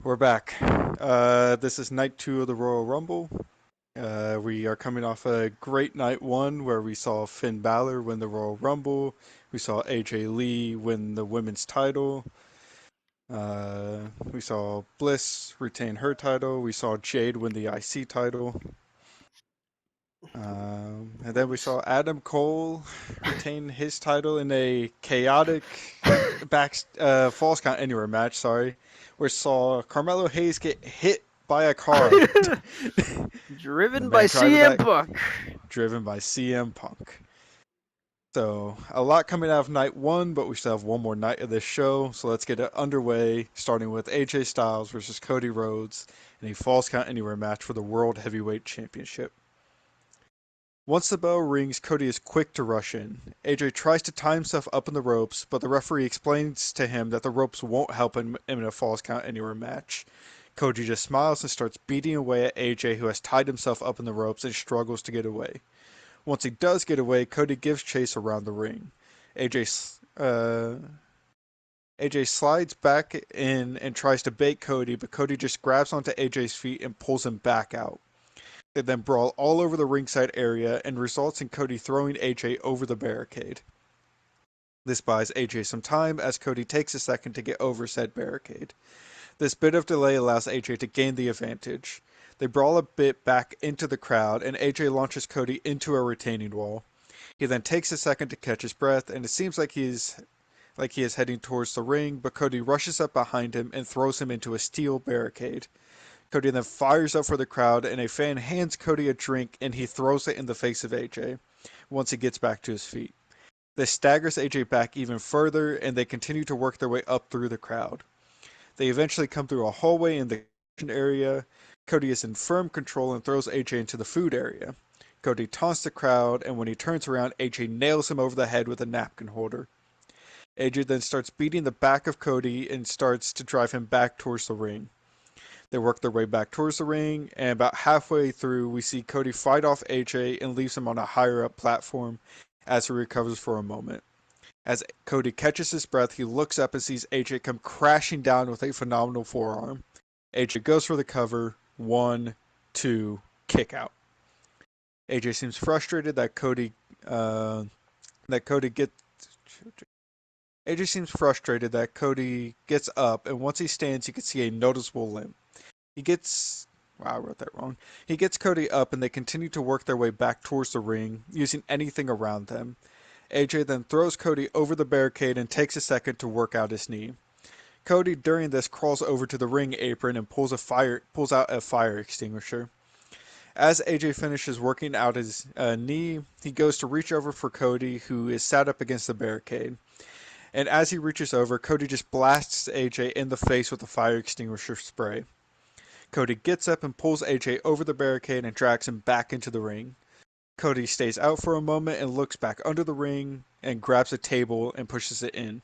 We're back. This is night two of the Royal Rumble. We are coming off a great night one where we saw Finn Balor win the Royal Rumble. We saw AJ Lee win the women's title. We saw Bliss retain her title. We saw Jade win the IC title. And then we saw Adam Cole retain his title in a chaotic falls count anywhere match. Sorry, we saw Carmelo Hayes get hit by a car. The Driven by man driving CM that, Punk. driven by CM Punk. So a lot coming out of night one, but we still have one more night of this show. So let's get it underway, starting with AJ Styles versus Cody Rhodes in a falls count anywhere match for the World Heavyweight Championship. Once the bell rings, Cody is quick to rush in. AJ tries to tie himself up in the ropes, but the referee explains to him that the ropes won't help him in a falls count anywhere match. Cody just smiles and starts beating away at AJ, who has tied himself up in the ropes and struggles to get away. Once he does get away, Cody gives chase around the ring. AJ, AJ slides back in and tries to bait Cody, but Cody just grabs onto AJ's feet and pulls him back out. They then brawl all over the ringside area and results in Cody throwing AJ over the barricade. This buys AJ some time as Cody takes a second to get over said barricade. This bit of delay allows AJ to gain the advantage. They brawl a bit back into the crowd and AJ launches Cody into a retaining wall. He then takes a second to catch his breath and it seems like he is heading towards the ring, but Cody rushes up behind him and throws him into a steel barricade. Cody then fires up for the crowd, and a fan hands Cody a drink, and he throws it in the face of AJ once he gets back to his feet. This staggers AJ back even further, and they continue to work their way up through the crowd. They eventually come through a hallway in the kitchen area. Cody is in firm control and throws AJ into the food area. Cody taunts the crowd, and when he turns around, AJ nails him over the head with a napkin holder. AJ then starts beating the back of Cody and starts to drive him back towards the ring. They work their way back towards the ring, and about halfway through, we see Cody fight off AJ and leaves him on a higher up platform as he recovers for a moment. As Cody catches his breath, he looks up and sees AJ come crashing down with a phenomenal forearm. AJ goes for the cover. 1, 2, kick out. AJ seems frustrated uh, that Cody gets AJ seems frustrated that Cody gets up, and once he stands, you can see a noticeable limp. He gets. Wow, I wrote that wrong. He gets Cody up and they continue to work their way back towards the ring, using anything around them. AJ then throws Cody over the barricade and takes a second to work out his knee. Cody, during this, crawls over to the ring apron and pulls out a fire extinguisher. As AJ finishes working out his knee, he goes to reach over for Cody, who is sat up against the barricade. And as he reaches over, Cody just blasts AJ in the face with a fire extinguisher spray. Cody gets up and pulls AJ over the barricade and drags him back into the ring. Cody stays out for a moment and looks back under the ring and grabs a table and pushes it in.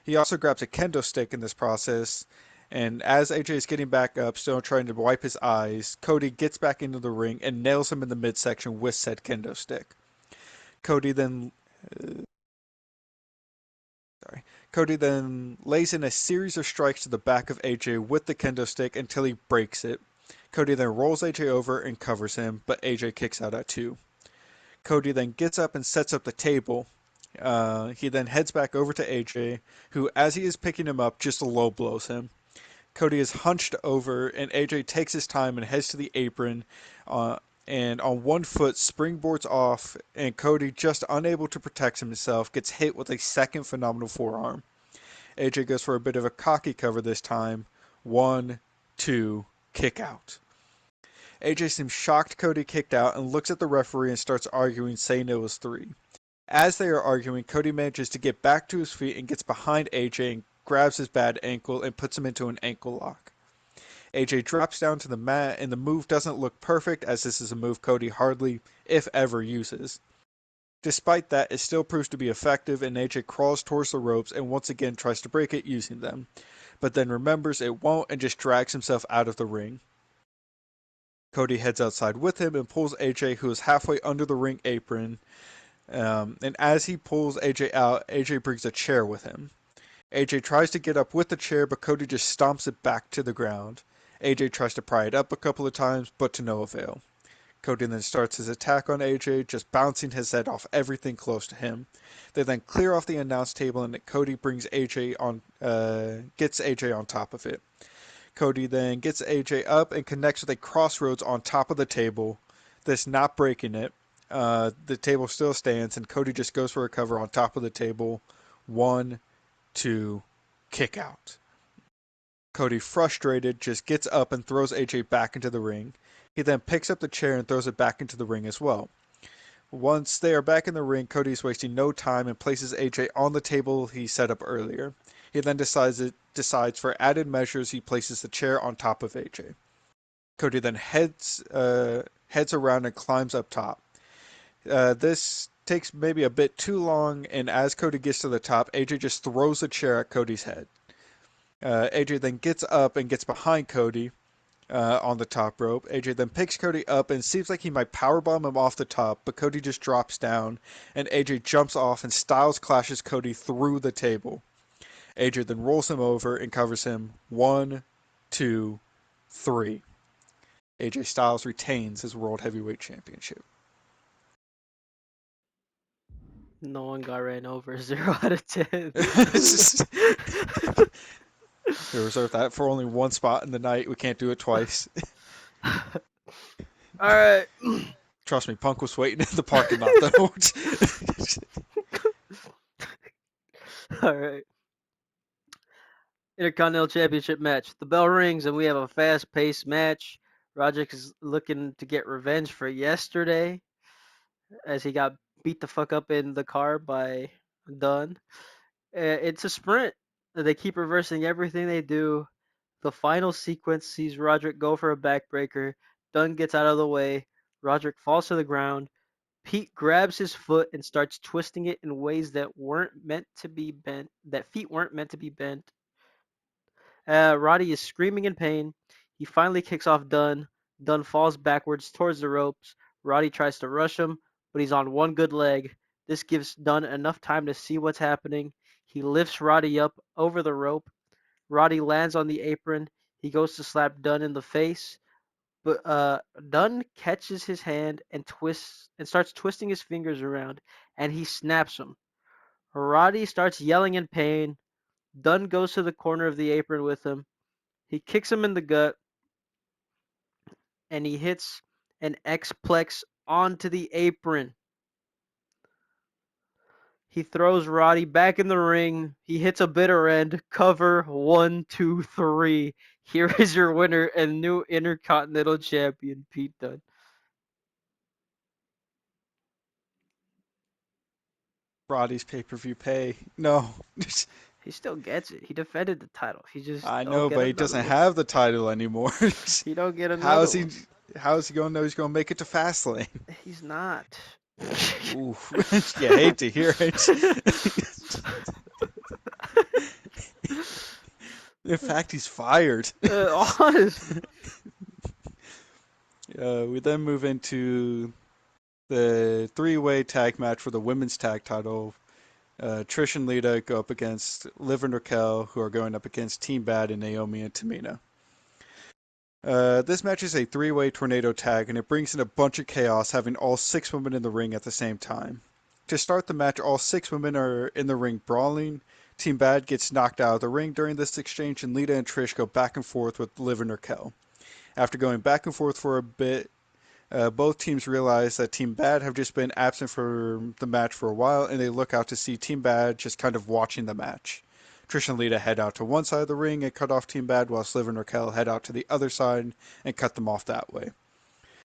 He also grabs a kendo stick in this process, and as AJ is getting back up, still trying to wipe his eyes, Cody gets back into the ring and nails him in the midsection with said kendo stick. Cody then Sorry. Cody then lays in a series of strikes to the back of AJ with the kendo stick until he breaks it. Cody then rolls AJ over and covers him, but AJ kicks out at 2. Cody then gets up and sets up the table. He then heads back over to AJ, who, as he is picking him up, just low blows him. Cody is hunched over, and AJ takes his time and heads to the apron, uh, and on one foot springboards off, and Cody, just unable to protect himself, gets hit with a second phenomenal forearm. AJ goes for a bit of a cocky cover this time. 1, 2, kick out. AJ seems shocked Cody kicked out and looks at the referee and starts arguing, saying it was 3. As they are arguing, Cody manages to get back to his feet and gets behind AJ and grabs his bad ankle and puts him into an ankle lock. AJ drops down to the mat and the move doesn't look perfect as this is a move Cody hardly, if ever, uses. Despite that, it still proves to be effective and AJ crawls towards the ropes and once again tries to break it using them, but then remembers it won't and just drags himself out of the ring. Cody heads outside with him and pulls AJ, who is halfway under the ring apron, and as he pulls AJ out, AJ brings a chair with him. AJ tries to get up with the chair, but Cody just stomps it back to the ground. AJ tries to pry it up a couple of times, but to no avail. Cody then starts his attack on AJ, just bouncing his head off everything close to him. They then clear off the announce table, and Cody gets AJ on top of it. Cody then gets AJ up and connects with a crossroads on top of the table. This not breaking it. The table still stands, and Cody just goes for a cover on top of the table. 1, 2, kick out. Cody, frustrated, just gets up and throws AJ back into the ring. He then picks up the chair and throws it back into the ring as well. Once they are back in the ring, Cody is wasting no time and places AJ on the table he set up earlier. He then decides for added measures he places the chair on top of AJ. Cody then heads around and climbs up top. This takes maybe a bit too long, and as Cody gets to the top, AJ just throws the chair at Cody's head. AJ then gets up and gets behind Cody on the top rope. AJ then picks Cody up and seems like he might powerbomb him off the top, but Cody just drops down, and AJ jumps off and Styles clashes Cody through the table. AJ then rolls him over and covers him. 1, 2, 3. AJ Styles retains his World Heavyweight Championship. No one got ran over. 0 out of 10. We reserve that for only one spot in the night. We can't do it twice. All right. Trust me, Punk was waiting in the parking lot though. All right. Intercontinental Championship match. The bell rings and we have a fast-paced match. Roderick is looking to get revenge for yesterday as he got beat the fuck up in the car by Dunn. It's a sprint. They keep reversing everything they do. The final sequence sees Roderick go for a backbreaker. Dunn gets out of the way. Roderick falls to the ground. Pete grabs his foot and starts twisting it in ways that weren't meant to be bent. That feet weren't meant to be bent. Roddy is screaming in pain. He finally kicks off Dunn. Dunn falls backwards towards the ropes. Roddy tries to rush him, but he's on one good leg. This gives Dunn enough time to see what's happening. He lifts Roddy up over the rope. Roddy lands on the apron. He goes to slap Dunn in the face, but Dunn catches his hand and twists and starts twisting his fingers around, and he snaps him. Roddy starts yelling in pain. Dunn goes to the corner of the apron with him. He kicks him in the gut, and he hits an X-Plex onto the apron. He throws Roddy back in the ring. He hits a bitter end. Cover 1, 2, 3. Here is your winner and new Intercontinental Champion, Pete Dunne. Roddy's pay-per-view pay. No. He still gets it. He defended the title. He just I don't know, get but he another doesn't one. have the title anymore. He don't get how another is he one. how is he gonna know he's gonna make it to Fastlane? He's not. Oof. You hate to hear it. In fact, he's fired. Honestly. We then move into the three-way tag match for the women's tag title. Trish and Lita go up against Liv and Raquel, who are going up against Team Bad and Naomi and Tamina. This match is a three-way tornado tag, and it brings in a bunch of chaos, having all 6 women in the ring at the same time. To start the match, all 6 women are in the ring brawling. Team Bad gets knocked out of the ring during this exchange, and Lita and Trish go back and forth with Liv and Raquel. After going back and forth for a bit, both teams realize that Team Bad have just been absent from the match for a while, and they look out to see Team Bad just kind of watching the match. Trish and Lita head out to one side of the ring and cut off Team Bad, while Liv and Raquel head out to the other side and cut them off that way.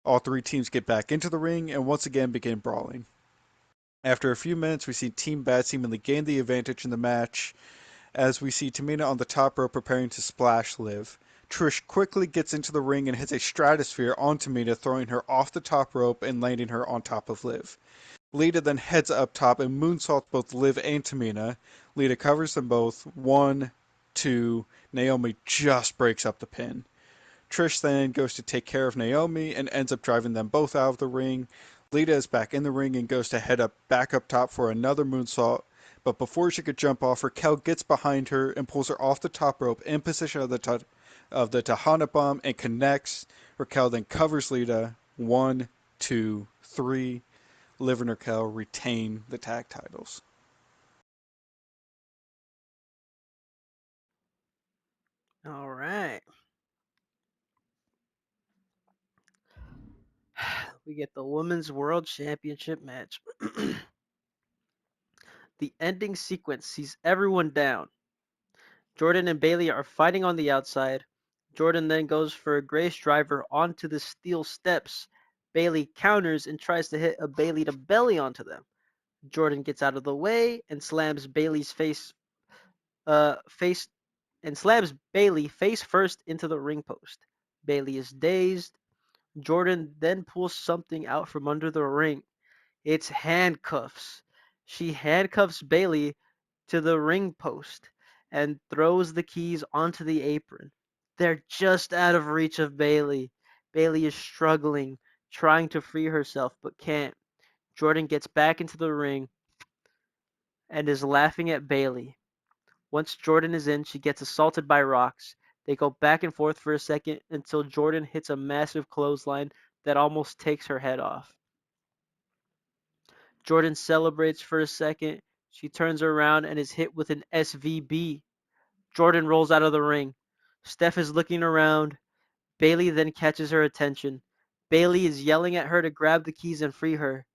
All three teams get back into the ring and once again begin brawling. After a few minutes, we see Team Bad seemingly gain the advantage in the match, as we see Tamina on the top rope preparing to splash Liv. Trish quickly gets into the ring and hits a stratosphere on Tamina, throwing her off the top rope and landing her on top of Liv. Lita then heads up top and moonsaults both Liv and Tamina. Lita covers them both. 1, 2. Naomi just breaks up the pin. Trish then goes to take care of Naomi and ends up driving them both out of the ring. Lita is back in the ring and goes to head up back up top for another moonsault, But before she could jump off, Raquel gets behind her and pulls her off the top rope in position of the Tahana bomb and connects. Raquel then covers Lita. 1, 2, 3. Liv and Raquel retain the tag titles. All right. We get the Women's World Championship match. The ending sequence sees everyone down. Jordan and Bailey are fighting on the outside. Jordan then goes for a Grace driver onto the steel steps. Bailey counters and tries to hit a Bailey to belly onto them. Jordan gets out of the way and slams Bailey's face and slams Bailey face first into the ring post. Bailey is dazed. Jordan then pulls something out from under the ring. It's handcuffs. She handcuffs Bailey to the ring post and throws the keys onto the apron. They're just out of reach of Bailey. Bailey is struggling, trying to free herself, but can't. Jordan gets back into the ring and is laughing at Bailey. Once Jordan is in, she gets assaulted by rocks. They go back and forth for a second until Jordan hits a massive clothesline that almost takes her head off. Jordan celebrates for a second. She turns around and is hit with an SVB. Jordan rolls out of the ring. Steph is looking around. Bailey then catches her attention. Bailey is yelling at her to grab the keys and free her.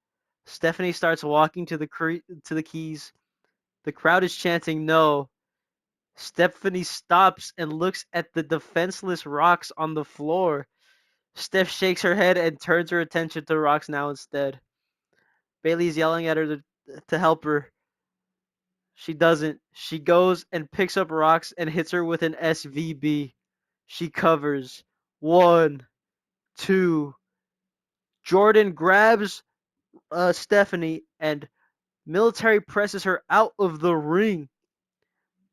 Stephanie starts walking to the keys. The crowd is chanting no. Stephanie stops and looks at the defenseless rocks on the floor. Steph shakes her head and turns her attention to rocks now instead. Bailey's yelling at her to help her. She doesn't. She goes and picks up rocks and hits her with an SVB. She covers. 1, 2. Jordan grabs Stephanie and military presses her out of the ring.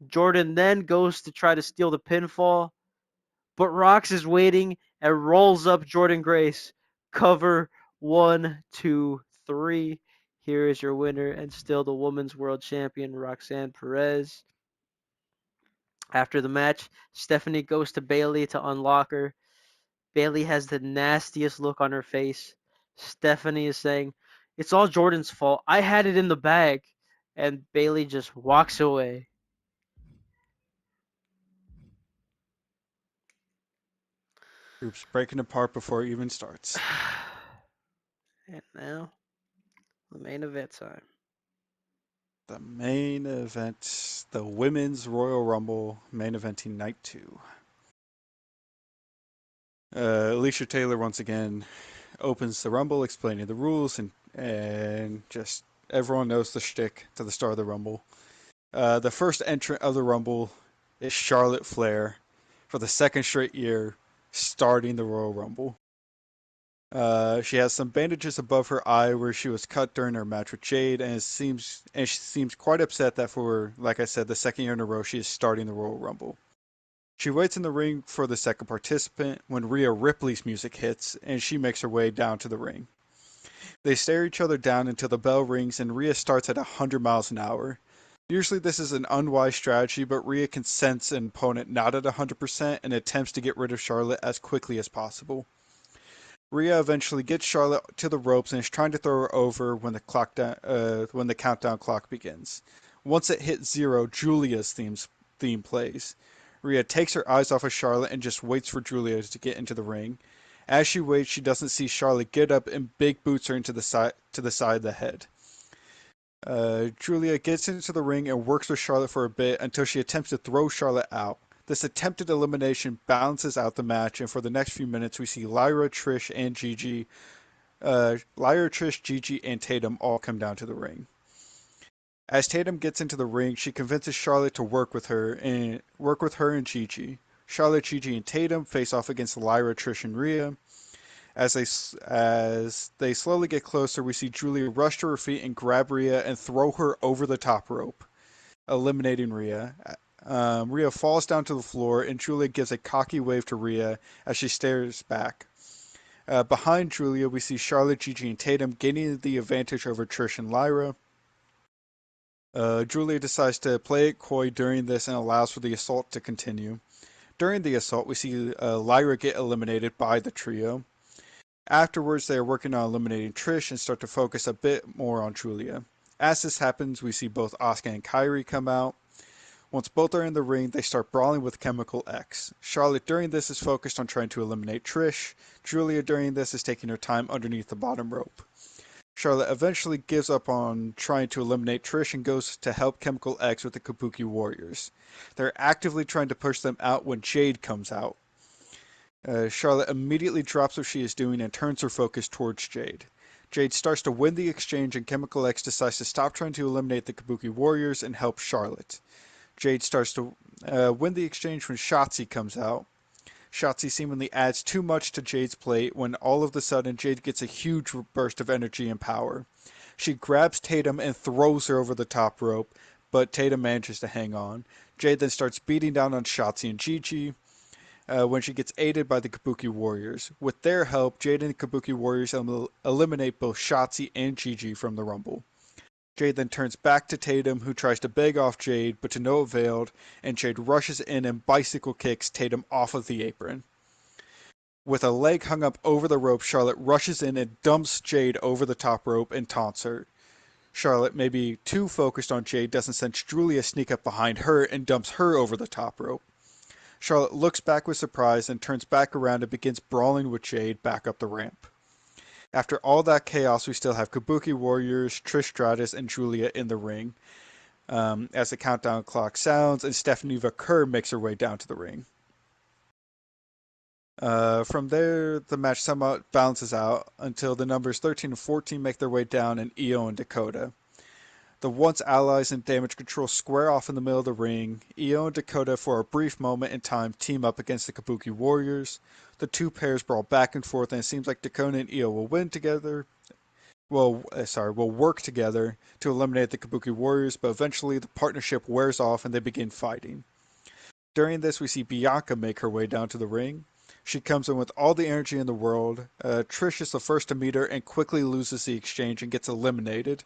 Jordan then goes to try to steal the pinfall, but Rox is waiting and rolls up Jordan Grace. Cover 1, 2, 3. Here is your winner and still the Women's World Champion, Roxanne Perez. After the match, Stephanie goes to Bailey to unlock her. Bailey has the nastiest look on her face. Stephanie is saying, "It's all Jordan's fault. I had it in the bag." And Bailey just walks away. Groups breaking apart before it even starts. And now, the main event time. The main event, the Women's Royal Rumble, main eventing night 2. Alicia Taylor once again opens the Rumble, explaining the rules, and just everyone knows the shtick to the start of the Rumble. The first entrant of the Rumble is Charlotte Flair for the second straight year, starting the Royal Rumble. She has some bandages above her eye where she was cut during her match with Jade, and she seems quite upset that for, like I said, the second year in a row she is starting the Royal Rumble. She waits in the ring for the second participant when Rhea Ripley's music hits, and she makes her way down to the ring. They stare each other down until the bell rings and Rhea starts at 100 miles an hour. Usually this is an unwise strategy, but Rhea can sense an opponent not at 100% and attempts to get rid of Charlotte as quickly as possible. Rhea eventually gets Charlotte to the ropes and is trying to throw her over when when the countdown clock begins. Once it hits 0, Julia's theme plays. Rhea takes her eyes off of Charlotte and just waits for Julia to get into the ring. As she waits, she doesn't see Charlotte get up and big boots her into the side of the head. Julia gets into the ring and works with Charlotte for a bit until she attempts to throw Charlotte out. This attempted elimination balances out the match, and for the next few minutes, we see Lyra, Trish, and Gigi. Lyra, Trish, Gigi, and Tatum all come down to the ring. As Tatum gets into the ring, she convinces Charlotte to work with her and Gigi. Charlotte, Gigi, and Tatum face off against Lyra, Trish, and Rhea. As they slowly get closer, we see Julia rush to her feet and grab Rhea and throw her over the top rope, eliminating Rhea. Rhea falls down to the floor, and Julia gives a cocky wave to Rhea as she stares back. Behind Julia, we see Charlotte, Gigi, and Tatum gaining the advantage over Trish and Lyra. Julia decides to play it coy during this and allows for the assault to continue. During the assault, we see Lyra get eliminated by the trio. Afterwards, they are working on eliminating Trish and start to focus a bit more on Julia. As this happens, we see both Asuka and Kairi come out. Once both are in the ring, they start brawling with Chemical X. Charlotte during this is focused on trying to eliminate Trish. Julia during this is taking her time underneath the bottom rope. Charlotte eventually gives up on trying to eliminate Trish and goes to help Chemical X with the Kabuki Warriors. They're actively trying to push them out when Jade comes out. Charlotte immediately drops what she is doing and turns her focus towards Jade. Jade starts to win the exchange and Chemical X decides to stop trying to eliminate the Kabuki Warriors and help Charlotte. Jade starts to win the exchange when Shotzi comes out. Shotzi seemingly adds too much to Jade's plate when all of a sudden Jade gets a huge burst of energy and power. She grabs Tatum and throws her over the top rope, but Tatum manages to hang on. Jade then starts beating down on Shotzi and Gigi when she gets aided by the Kabuki Warriors. With their help, Jade and the Kabuki Warriors eliminate both Shotzi and Gigi from the Rumble. Jade then turns back to Tatum, who tries to beg off Jade, but to no avail, and Jade rushes in and bicycle kicks Tatum off of the apron. With a leg hung up over the rope, Charlotte rushes in and dumps Jade over the top rope and taunts her. Charlotte, maybe too focused on Jade, doesn't sense Julia sneak up behind her and dumps her over the top rope. Charlotte looks back with surprise and turns back around and begins brawling with Jade back up the ramp. After all that chaos, we still have Kabuki Warriors, Trish Stratus, and Julia in the ring as the countdown clock sounds and Stephanie Vaquer makes her way down to the ring. From there, the match somewhat balances out until the numbers 13 and 14 make their way down and Io and Dakota. The once allies in Damage Control square off in the middle of the ring. Io and Dakota, for a brief moment in time, team up against the Kabuki Warriors. The two pairs brawl back and forth, and it seems like Dakota and Io will win together. Will work together to eliminate the Kabuki Warriors, but eventually the partnership wears off and they begin fighting. During this, we see Bianca make her way down to the ring. She comes in with all the energy in the world. Trish is the first to meet her and quickly loses the exchange and gets eliminated.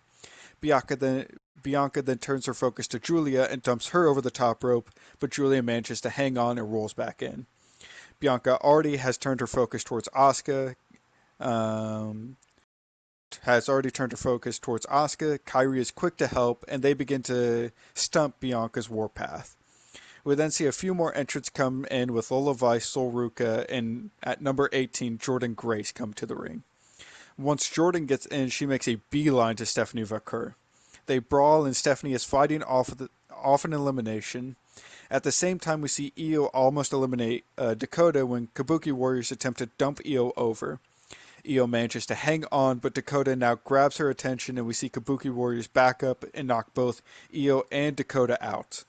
Bianca then Bianca then turns her focus to Julia and dumps her over the top rope, but Julia manages to hang on and rolls back in. Bianca already has turned her focus towards Asuka. Um, has already turned her focus towards Asuka. Kairi is quick to help, and they begin to stump Bianca's warpath. We then see a few more entrants come in with Lola Vice, Sol Ruka, and at number 18, Jordan Grace come to the ring. Once Jordan gets in, she makes a beeline to Stephanie Vaquer. They brawl, and Stephanie is fighting off an elimination. At the same time, we see Io almost eliminate Dakota when Kabuki Warriors attempt to dump Io over. Io manages to hang on, but Dakota now grabs her attention, and we see Kabuki Warriors back up and knock both Io and Dakota out.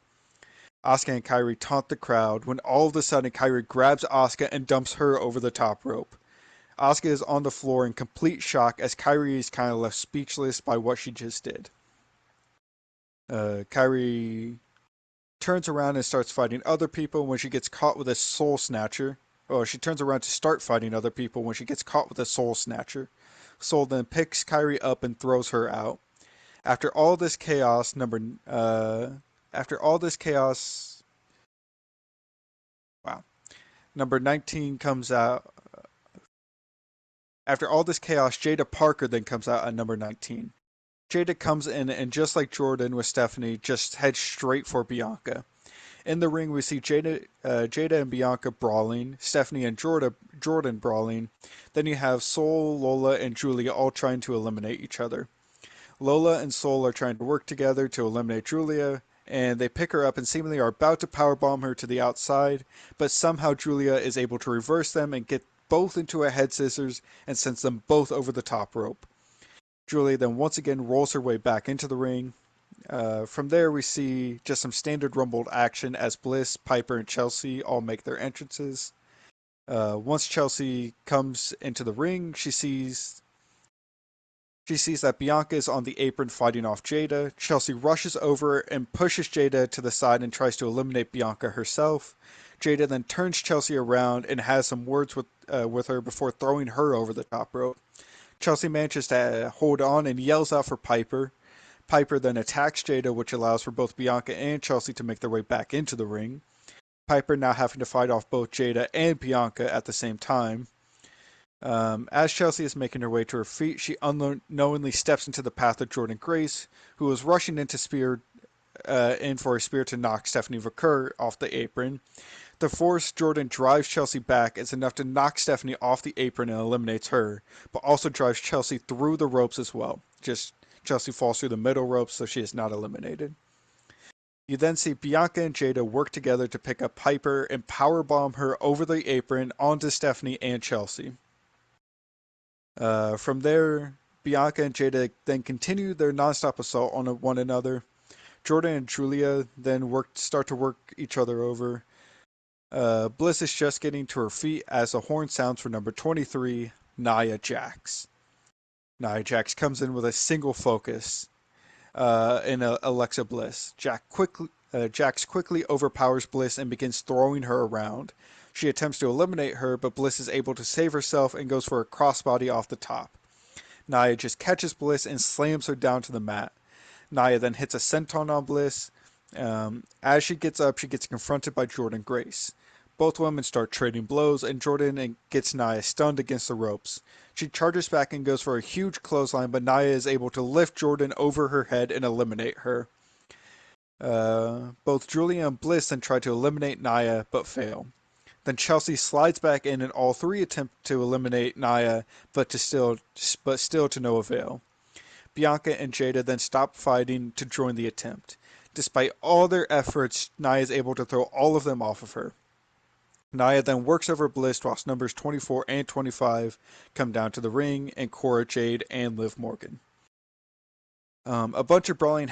Asuka and Kairi taunt the crowd when all of a sudden Kairi grabs Asuka and dumps her over the top rope. Asuka is on the floor in complete shock as Kairi is kind of left speechless by what she just did. Kairi turns around and starts fighting other people when she gets caught with a soul snatcher. Oh, she turns around to start fighting other people when she gets caught with a soul snatcher. Soul then picks Kairi up and throws her out. After all this chaos, after all this chaos, wow, number 19 comes out. After all this chaos, Jada Parker then comes out at number 19. Jada comes in and just like Jordan with Stephanie, just heads straight for Bianca. In the ring, we see Jada and Bianca brawling, Stephanie and Jordan brawling. Then you have Soul, Lola, and Julia all trying to eliminate each other. Lola and Soul are trying to work together to eliminate Julia, and they pick her up and seemingly are about to powerbomb her to the outside, but somehow Julia is able to reverse them and get both into a head scissors and sends them both over the top rope. Julia then once again rolls her way back into the ring. From there, we see just some standard Rumble action as Bliss, Piper, and Chelsea all make their entrances. Once Chelsea comes into the ring, she sees that Bianca is on the apron fighting off Jada. Chelsea rushes over and pushes Jada to the side and tries to eliminate Bianca herself. Jada then turns Chelsea around and has some words with her before throwing her over the top rope. Chelsea manages to hold on and yells out for Piper. Piper then attacks Jada, which allows for both Bianca and Chelsea to make their way back into the ring. Piper now having to fight off both Jada and Bianca at the same time. As Chelsea is making her way to her feet, she unknowingly steps into the path of Jordan Grace, who was rushing in for a spear to knock Stephanie Vaquer off the apron. The force Jordan drives Chelsea back is enough to knock Stephanie off the apron and eliminates her, but also drives Chelsea through the ropes as well. Just Chelsea falls through the middle ropes, so she is not eliminated. You then see Bianca and Jada work together to pick up Piper and powerbomb her over the apron onto Stephanie and Chelsea. From there, Bianca and Jada then continue their nonstop assault on one another. Jordan and Julia then start to work each other over. Bliss is just getting to her feet as the horn sounds for number 23, Nia Jax. Nia Jax comes in with a single focus in Alexa Bliss. Jax quickly overpowers Bliss and begins throwing her around. She attempts to eliminate her, but Bliss is able to save herself and goes for a crossbody off the top. Nia just catches Bliss and slams her down to the mat. Nia then hits a senton on Bliss. As she gets up, she gets confronted by Jordan Grace. Both women start trading blows, and Jordan gets Nia stunned against the ropes. She charges back and goes for a huge clothesline, but Nia is able to lift Jordan over her head and eliminate her. Both Julia and Bliss then try to eliminate Nia, but fail. Then Chelsea slides back in, and all three attempt to eliminate Nia, but still to no avail. Bianca and Jada then stop fighting to join the attempt. Despite all their efforts, Nia is able to throw all of them off of her. Nia then works over Bliss whilst numbers 24 and 25 come down to the ring, and Cora Jade and Liv Morgan. A bunch of brawling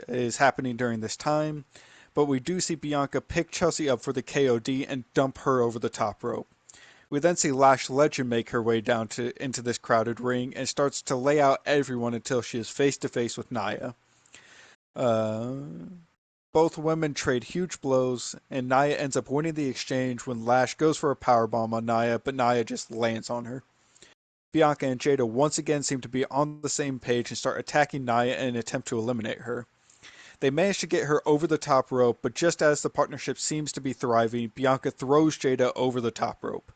is happening during this time, but we do see Bianca pick Chelsea up for the KOD and dump her over the top rope. We then see Lash Legend make her way down into this crowded ring and starts to lay out everyone until she is face to face with Nia. Uh, Both women trade huge blows, and Nia ends up winning the exchange when Lash goes for a powerbomb on Nia, but Nia just lands on her. Bianca and Jada once again seem to be on the same page and start attacking Nia in an attempt to eliminate her. They manage to get her over the top rope, but just as the partnership seems to be thriving, Bianca throws Jada over the top rope.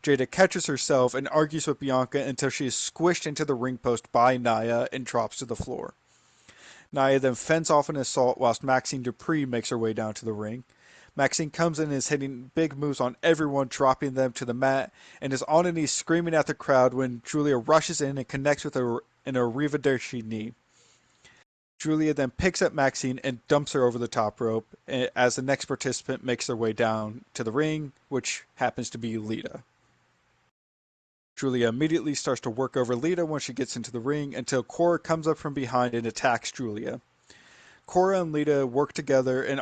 Jada catches herself and argues with Bianca until she is squished into the ring post by Nia and drops to the floor. Nia then fends off an assault whilst Maxine Dupree makes her way down to the ring. Maxine comes in and is hitting big moves on everyone, dropping them to the mat, and is on her knees screaming at the crowd when Julia rushes in and connects with her in a Arrivederci knee. Julia then picks up Maxine and dumps her over the top rope as the next participant makes their way down to the ring, which happens to be Lita. Julia immediately starts to work over Lita when she gets into the ring until Cora comes up from behind and attacks Julia. Cora and Lita work together and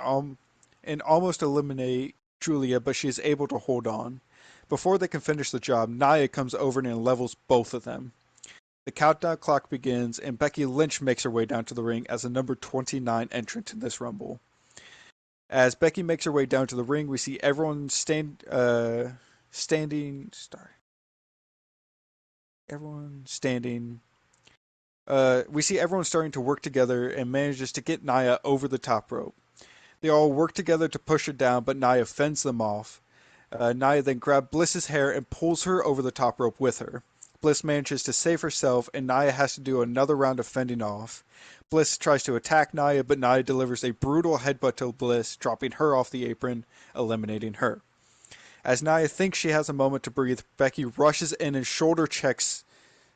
almost eliminate Julia, but she is able to hold on. Before they can finish the job, Nia comes over and levels both of them. The countdown clock begins, and Becky Lynch makes her way down to the ring as the number 29 entrant in this Rumble. As Becky makes her way down to the ring, we see everyone standing. Everyone standing. We see everyone starting to work together and manages to get Nia over the top rope. They all work together to push her down, but Nia fends them off. Nia then grabs Bliss's hair and pulls her over the top rope with her. Bliss manages to save herself, and Nia has to do another round of fending off. Bliss tries to attack Nia, but Nia delivers a brutal headbutt to Bliss, dropping her off the apron, eliminating her. As Nia thinks she has a moment to breathe, Becky rushes in and shoulder checks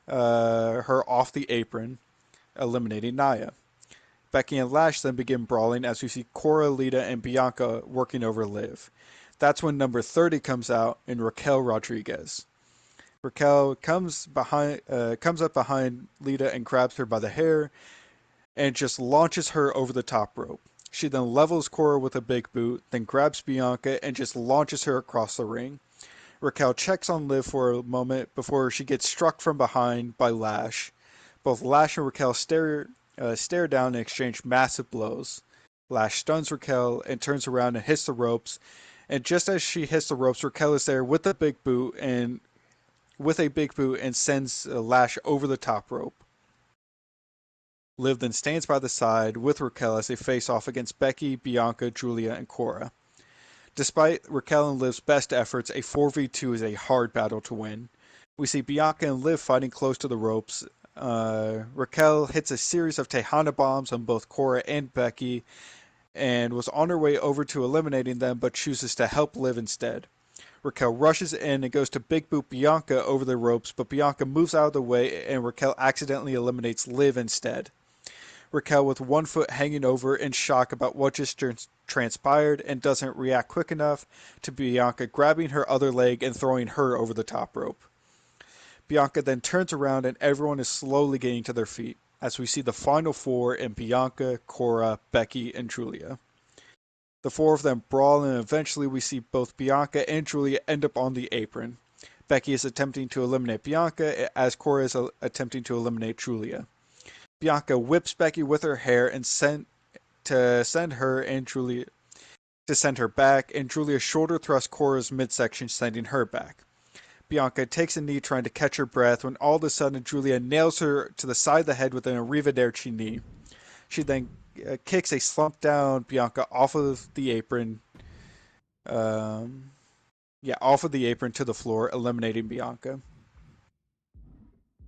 her off the apron, eliminating Nia. Becky and Lash then begin brawling as we see Cora, Lita, and Bianca working over Liv. That's when number 30 comes out and Raquel Rodriguez. Raquel comes up behind Lita and grabs her by the hair and just launches her over the top rope. She then levels Cora with a big boot, then grabs Bianca and just launches her across the ring. Raquel checks on Liv for a moment before she gets struck from behind by Lash. Both Lash and Raquel stare down and exchange massive blows. Lash stuns Raquel and turns around and hits the ropes. And just as she hits the ropes, Raquel is there with the big boot and with a big boot and sends Lash over the top rope. Liv then stands by the side with Raquel as they face off against Becky, Bianca, Julia, and Cora. Despite Raquel and Liv's best efforts, a 4v2 is a hard battle to win. We see Bianca and Liv fighting close to the ropes. Raquel hits a series of Tejana bombs on both Cora and Becky and was on her way over to eliminating them but chooses to help Liv instead. Raquel rushes in and goes to big boot Bianca over the ropes, but Bianca moves out of the way and Raquel accidentally eliminates Liv instead. Raquel with one foot hanging over in shock about what just transpired and doesn't react quick enough to Bianca grabbing her other leg and throwing her over the top rope. Bianca then turns around and everyone is slowly getting to their feet as we see the final four in Bianca, Cora, Becky, and Julia. The four of them brawl and eventually we see both Bianca and Julia end up on the apron. Becky is attempting to eliminate Bianca as Cora is attempting to eliminate Julia. Bianca whips Becky with her hair and send her and Julia to send her back, and Julia shoulder thrusts Cora's midsection, sending her back. Bianca takes a knee trying to catch her breath when all of a sudden Julia nails her to the side of the head with an arrivederci knee. She then kicks a slumped down Bianca off of the apron. Um, off of the apron to the floor, eliminating Bianca.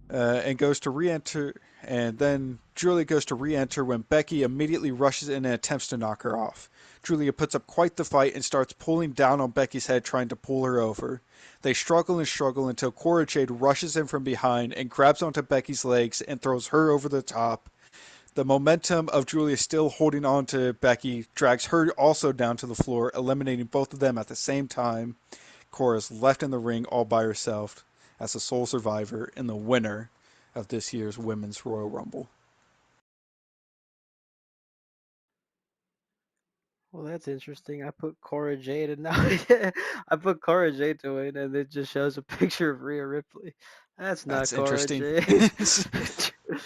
And goes to re-enter, and then Julia goes to re-enter when Becky immediately rushes in and attempts to knock her off. Julia puts up quite the fight and starts pulling down on Becky's head, trying to pull her over. They struggle and struggle until Cora Jade rushes in from behind and grabs onto Becky's legs and throws her over the top. The momentum of Julia still holding on to Becky drags her also down to the floor, eliminating both of them at the same time. Cora's left in the ring all by herself as the sole survivor and the winner of this year's Women's Royal Rumble. Well, that's interesting. I put Cora Jade, and now I put Cora Jade to win, and it just shows a picture of Rhea Ripley. That's not That's Cora interesting. Jade.